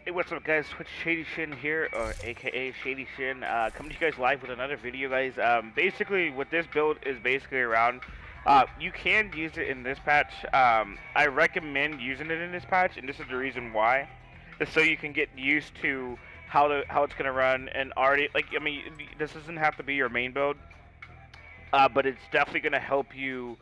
Hey, what's up, guys? TwitchShaddyshin here, or AKA ShaddyShin, coming to you guys live with another video, guys. Basically, what this build is basically around, you can use it in this patch. I recommend using it in this patch, and this is the reason why. Is so you can get used to how it's gonna run, and already, like, I mean, this doesn't have to be your main build, but it's definitely going to help you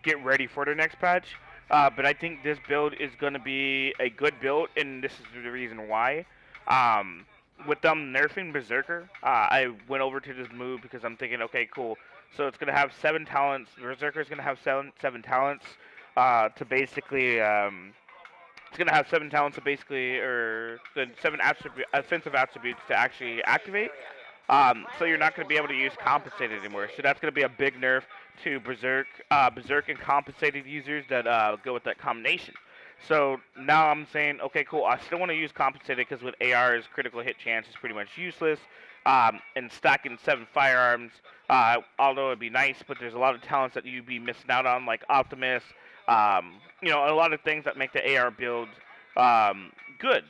get ready for the next patch. But I think this build is going to be a good build, and this is the reason why. Um, with them nerfing Berserker, I went over to this move because I'm thinking, okay, cool. So it's going to have 7 talents. Berserker is going to have seven talents to basically. It's going to have 7 talents to basically, or the 7 offensive attributes to actually activate. So you're not going to be able to use compensated anymore. So that's going to be a big nerf to Berserk and compensated users that go with that combination. So now I'm saying, okay, cool. I still want to use compensated because with AR's critical hit chance is pretty much useless. And stacking 7 firearms, although it'd be nice, but there's a lot of talents that you'd be missing out on, like Optimus. A lot of things that make the AR build good.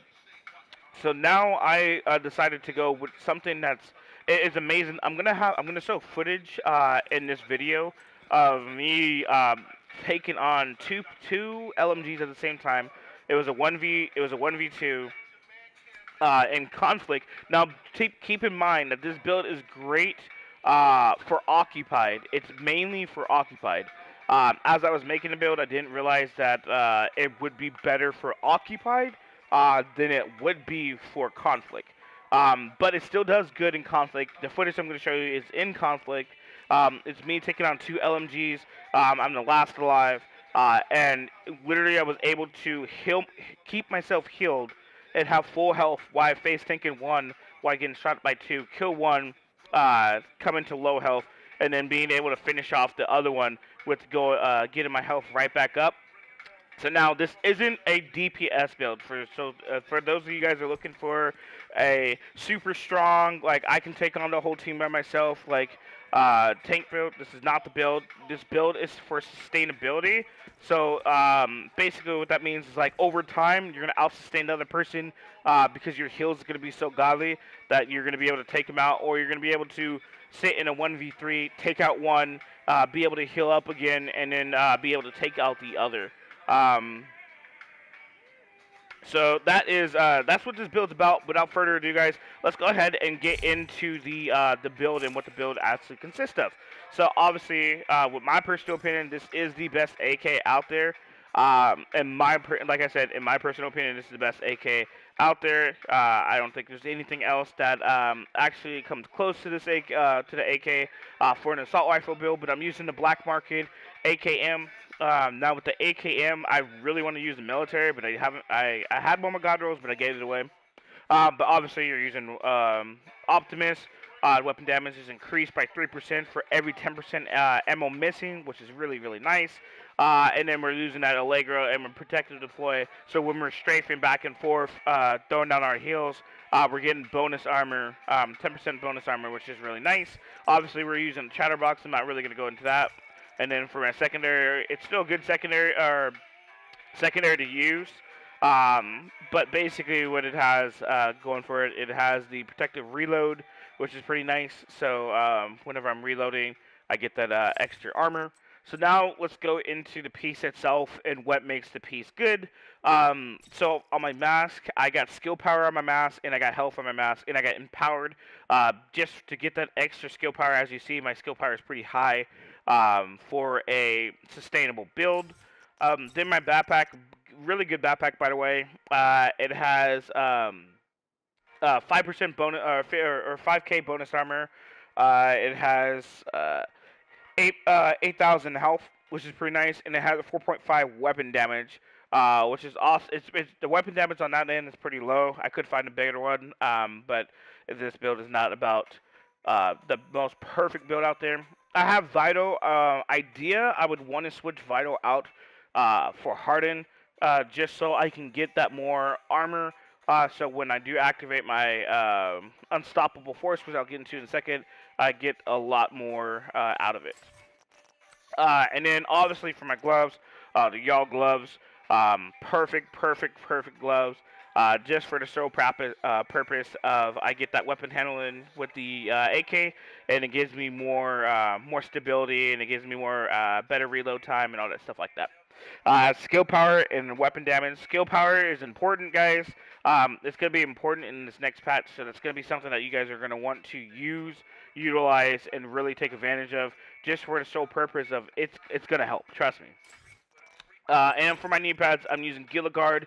So now I decided to go with something that's it is amazing. I'm gonna show footage in this video of me taking on two LMGs at the same time. It was a 1v2 in conflict. Now keep in mind that this build is great for occupied. It's mainly for occupied. As I was making the build, I didn't realize that it would be better for occupied than it would be for conflict. But it still does good in conflict. The footage I'm going to show you is in conflict. It's me taking on 2 LMGs. I'm the last alive. And literally I was able to keep myself healed and have full health while face tanking 1 while getting shot by 2, kill 1, come into low health, and then being able to finish off the other one with getting my health right back up. So now this isn't a DPS build for those of you guys who are looking for a super strong, like I can take on the whole team by myself, like tank build. This is not the build. This build is for sustainability. So basically what that means is like over time you're gonna out sustain the other person because your heals is gonna be so godly that you're gonna be able to take them out, or you're gonna be able to sit in a 1v3, take out one, be able to heal up again, and then be able to take out the other. Um, so that's what this build's about. Without further ado, guys, let's go ahead and get into the build and what the build actually consists of. So obviously, with my personal opinion, this is the best AK out there. Like I said, in my personal opinion, this is the best AK out there. I don't think there's anything else that actually comes close to this to the AK for an assault rifle build. But I'm using the black market AKM. Now with the AKM, I really want to use the military, but I haven't. I had one of my god rolls, but I gave it away. But obviously, you're using Optimus. Weapon damage is increased by 3% for every 10% ammo missing, which is really, really nice. And then we're using that Allegro and we're protective deploy. So when we're strafing back and forth, throwing down our heals, we're getting bonus armor, 10% bonus armor, which is really nice. Obviously, we're using Chatterbox. I'm not really going to go into that. And then for my secondary, it's still a good secondary to use. But basically what it has going for it, it has the protective reload, which is pretty nice. So whenever I'm reloading, I get that extra armor. So now let's go into the piece itself and what makes the piece good. So on my mask, I got skill power on my mask, and I got health on my mask, and I got empowered. Just to get that extra skill power, as you see, my skill power is pretty high for a sustainable build. Then my backpack, really good backpack, by the way. It has 5% bonus or 5K bonus armor. It has 8,000 health, which is pretty nice, and it has a 4.5 weapon damage, which is awesome. It's the weapon damage on that end is pretty low. I could find a bigger one, but this build is not about the most perfect build out there. I have Vital idea. I would want to switch Vital out for Harden, just so I can get that more armor. So when I do activate my Unstoppable Force, which I'll get into in a second, I get a lot more out of it. And then obviously for my gloves, the Y'all gloves, Perfect gloves. Just for the sole purpose of I get that weapon handling with the AK, and it gives me more stability, and it gives me more better reload time and all that stuff like that. Skill power and weapon damage. Skill power is important, guys. It's going to be important in this next patch, so that's going to be something that you guys are going to want to utilize, and really take advantage of, just for the sole purpose of it's going to help. Trust me. And for my knee pads, I'm using Gilligard.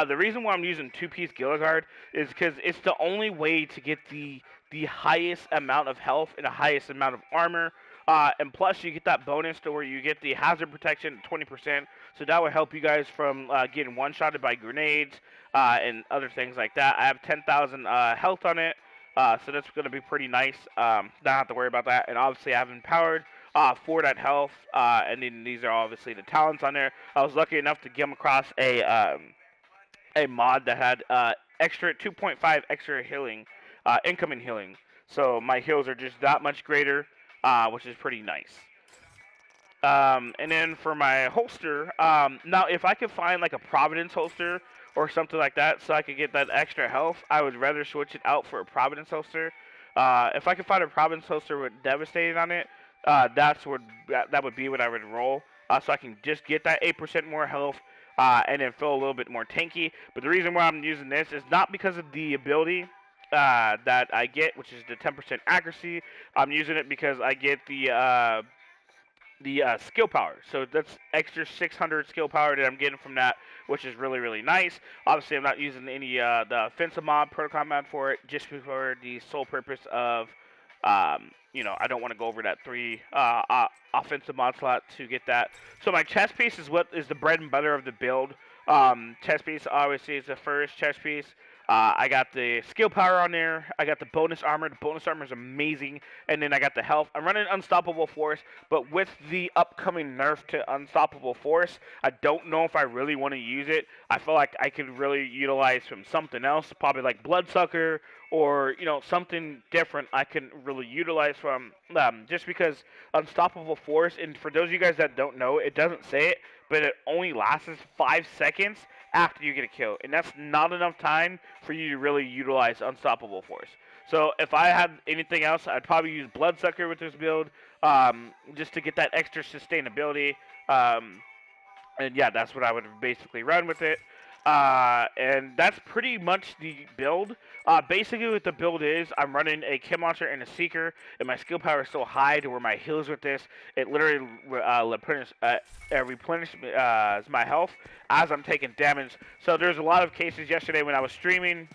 The reason why I'm using two-piece Gilligard is because it's the only way to get the highest amount of health and the highest amount of armor. And plus, you get that bonus to where you get the hazard protection at 20%. So that will help you guys from getting one-shotted by grenades and other things like that. I have 10,000 health on it, so that's going to be pretty nice. Not have to worry about that. And obviously, I have empowered for that health, and then these are obviously the talents on there. I was lucky enough to come across a mod that had extra 2.5 extra healing, incoming healing. So my heals are just that much greater, which is pretty nice. And then for my holster, now if I could find like a Providence holster or something like that, so I could get that extra health, I would rather switch it out for a Providence holster. If I could find a Providence holster with Devastating on it, that would be what I would roll, so I can just get that 8% more health, and then feel a little bit more tanky. But the reason why I'm using this is not because of the ability that I get, which is the 10% accuracy. I'm using it because I get the skill power. So that's extra 600 skill power that I'm getting from that, which is really nice. Obviously, I'm not using any the offensive mod, protocol mod for it, just for the sole purpose of I don't want to go over that 3 offensive mod slot to get that. So my chest piece is what is the bread and butter of the build. Chest piece obviously is the first chest piece. I got the skill power on there. I got the bonus armor. The bonus armor is amazing. And then I got the health. I'm running Unstoppable Force, but with the upcoming nerf to Unstoppable Force, I don't know if I really want to use it. I feel like I could really utilize from something else, probably like Bloodsucker, or something different I can really utilize from, just because Unstoppable Force, and for those of you guys that don't know, it doesn't say it, but it only lasts 5 seconds after you get a kill, and that's not enough time for you to really utilize Unstoppable Force. So if I had anything else, I'd probably use Bloodsucker with this build, just to get that extra sustainability, and yeah, that's what I would basically run with it. And that's pretty much the build. Basically what the build is, I'm running a Chem Launcher and a Seeker, and my skill power is so high to where my heals with this, it literally replenishes my health as I'm taking damage. So there's a lot of cases yesterday when I was streaming,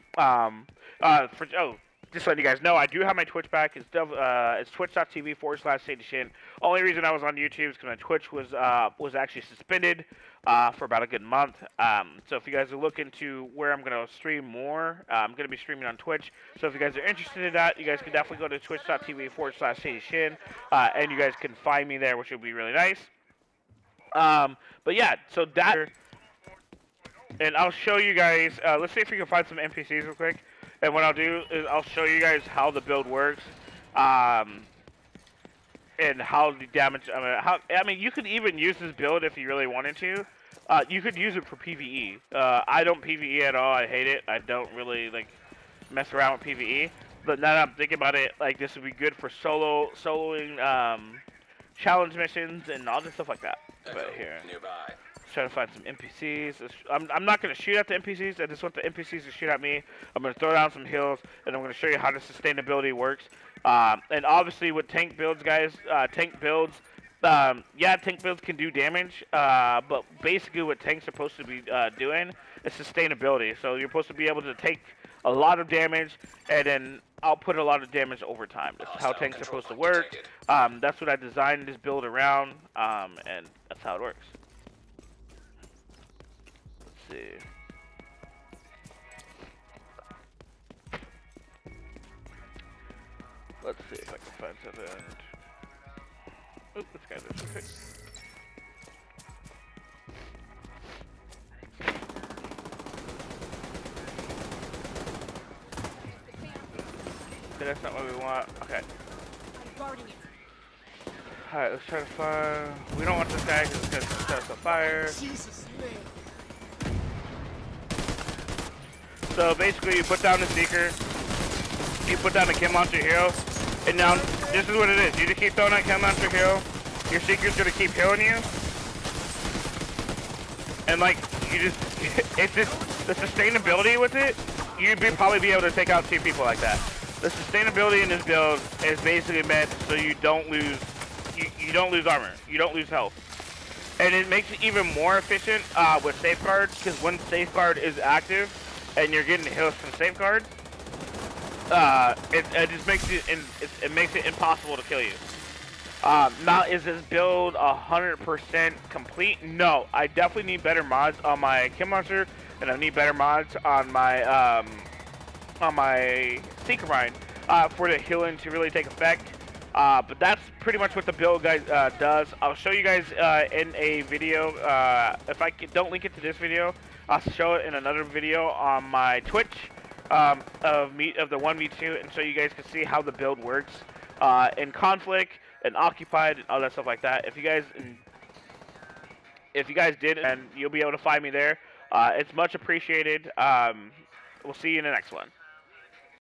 just letting you guys know, I do have my Twitch back. It's twitch.tv/ShadyShin. Only reason I was on YouTube is because my Twitch was actually suspended for about a good month. So if you guys are looking to where I'm going to stream more, I'm going to be streaming on Twitch. So if you guys are interested in that, you guys can definitely go to twitch.tv/ShadyShin, and you guys can find me there, which would be really nice. But yeah, so that, and I'll show you guys, let's see if we can find some NPCs real quick. And what I'll do is I'll show you guys how the build works, and how the damage. I mean, you could even use this build if you really wanted to. You could use it for PvE. I don't PvE at all. I hate it. I don't really mess around with PvE. But now that I'm thinking about it, this would be good for soloing challenge missions and all this stuff like that. But here, nearby. Trying to find some NPCs. I'm not going to shoot at the NPCs. I just want the NPCs to shoot at me. I'm going to throw down some heals, and I'm going to show you how the sustainability works. And obviously with tank builds, guys, tank builds can do damage, but basically what tanks are supposed to be doing is sustainability. So you're supposed to be able to take a lot of damage and then output a lot of damage over time. That's how tanks are supposed to work. That's what I designed this build around, and that's how it works. See. Let's see if I can find something. Oop, this guy's just okay. Okay, that's not what we want. Okay. Alright, let's try to find. We don't want this guy because it's gonna set us on fire. Jesus, man. So basically, you put down the Seeker, you put down the Kill Monster Hero, and now this is what it is. You just keep throwing that Kill Monster Hero. Your Seeker's gonna keep healing you, and like you just, it's just the sustainability with it. You'd probably be able to take out 2 people like that. The sustainability in this build is basically meant so you don't lose, you don't lose armor, you don't lose health. And it makes it even more efficient with Safeguard, because when Safeguard is active and you're getting heals from Safeguard, it just makes it makes it impossible to kill you. Now, is this build 100% complete? No, I definitely need better mods on my Kill Monster, and I need better mods on my Seeker Mine for the healing to really take effect. But that's pretty much what the build, guys, does. I'll show you guys in a video. If I don't link it to this video, I'll show it in another video on my Twitch of the 1v2, and so you guys can see how the build works in Conflict and Occupied and all that stuff like that. If you guys did, and you'll be able to find me there. It's much appreciated. We'll see you in the next one.